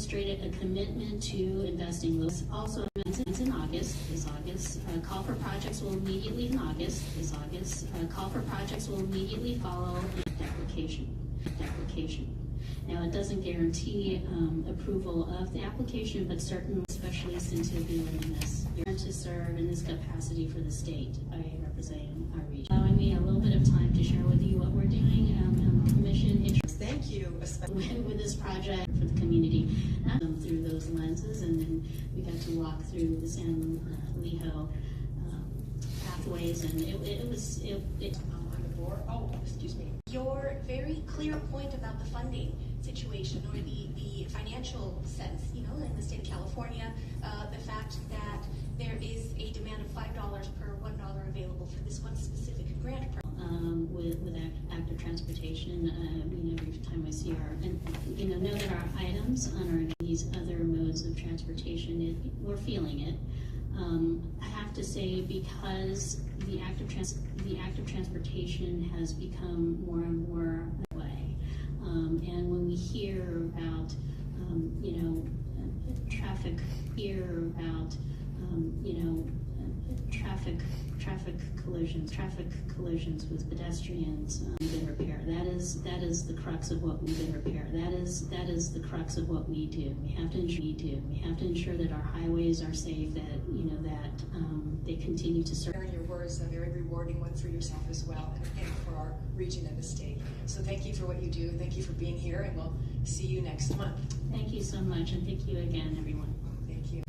demonstrated a commitment to investing. Also, it's in August. This August, call for projects will immediately in August. This August, call for projects will immediately follow application. Now, it doesn't guarantee approval of the application, but certainly, especially since you'll be learning this, you're to serve in this capacity for the state by representing our region. Allowing me a little bit of time to share with you what we're doing on the commission. Thank you, especially with this project for the community through those lenses, and then we got to walk through the San Elijo pathways, and it was on the board. Oh, excuse me. Your very clear point about the funding situation or the financial sense, you know, in the state of California, the fact that there is a demand of $5 per $1 available for this one specific grant program. With active transportation, every time I see know that our items on these other modes of transportation, we're feeling it. I have to say, because the active transportation has become more and more that way, and when we hear about traffic collisions with pedestrians, we've been repair. That is the crux of what we've been repair. That is the crux of what we do. We have to ensure that our highways are safe. That they continue to serve. Your words, a very rewarding one for yourself as well, and for our region and the state. So thank you for what you do. Thank you for being here, and we'll see you next month. Thank you so much, and thank you again, everyone. Thank you.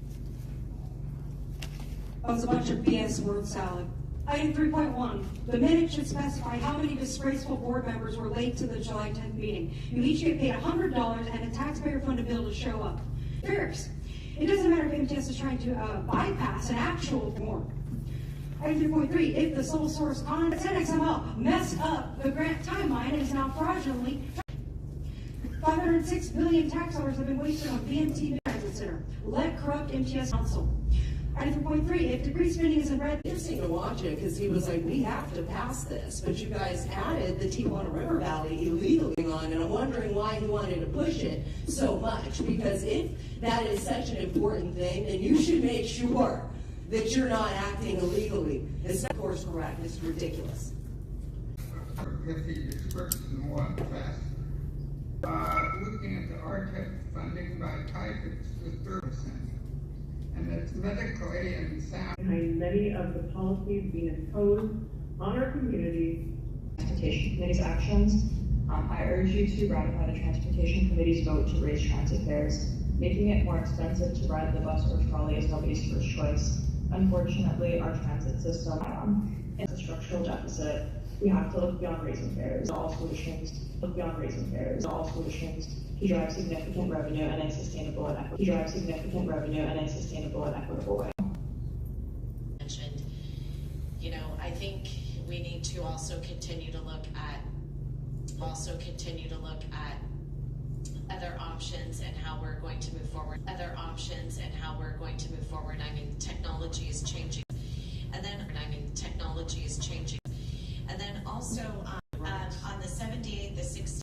That was a bunch of BS word salad. Item 3.1, the minute should specify how many disgraceful board members were late to the July 10th meeting. You each get paid $100 and a taxpayer-funded bill to show up. Fierce. It doesn't matter if MTS is trying to bypass an actual form. Item 3.3, if the sole source content XML messed up the grant timeline and is now fraudulently 506 billion tax dollars have been wasted on VMT Transit Center. Let corrupt MTS counsel. Item 3.3, if degree spending is in red. Interesting to watch it because he was like, we have to pass this, but you guys added the Tijuana River Valley illegally on, and I'm wondering why he wanted to push it so much, because if that is such an important thing, then you should make sure that you're not acting illegally. It's of course correct. It's ridiculous. With the expression one fast, looking at the RTEP funding by type, it's the 3%. And it's medically and sound. Behind many of the policies being imposed on our community. Transportation Committee's actions. I urge you to ratify the Transportation Committee's vote to raise transit fares. Making it more expensive to ride the bus or trolley is nobody's first choice. Unfortunately, our transit system is a structural deficit. We have to look beyond raising fares. All solutions look beyond raising fares. All solutions to drive significant revenue in a sustainable and equitable way. Mentioned, I think we need to also continue to look at other options and how we're going to move forward. I mean, technology is changing, and then also on the 78, the 60.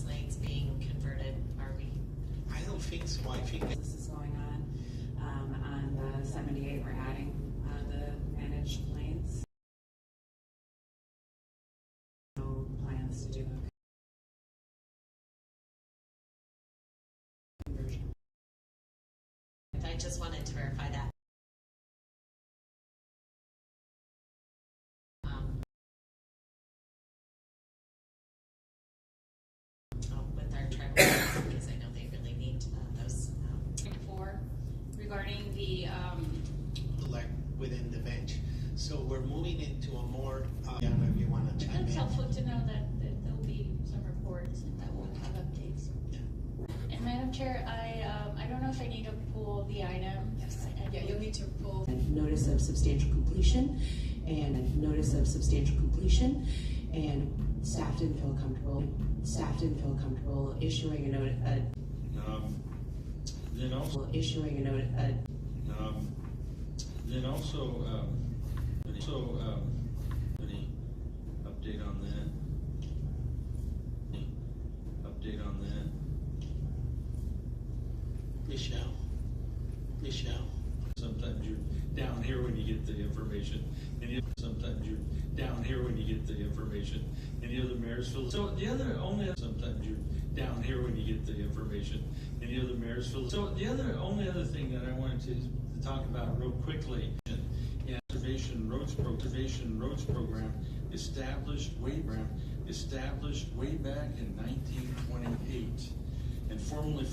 Lanes being converted, are we? I don't think so. I think this is going on the 78. We're adding the managed lanes. No plans to do a conversion. I just wanted to verify that. With our tribal because I know they really need those. 4 regarding the like within the bench. So we're moving into a more. If you want to chime in. It's helpful to know that there'll be some reports and that we'll have updates. Yeah. And Madam Chair, I don't know if I need to pull the item. Yes. Yeah, you'll need to pull. Notice of substantial completion, and staff didn't feel comfortable issuing a note. Then also issuing a note. then also Michelle. Sometimes you're down here when you get the information, and sometimes you're down here when you get the information, and the other mayors feel. So the other only sometimes you're down here when you get the information, and the other mayors feel. So the only other thing that I wanted to talk about real quickly, yeah, Conservation Roads Program established way back in 1928, and formally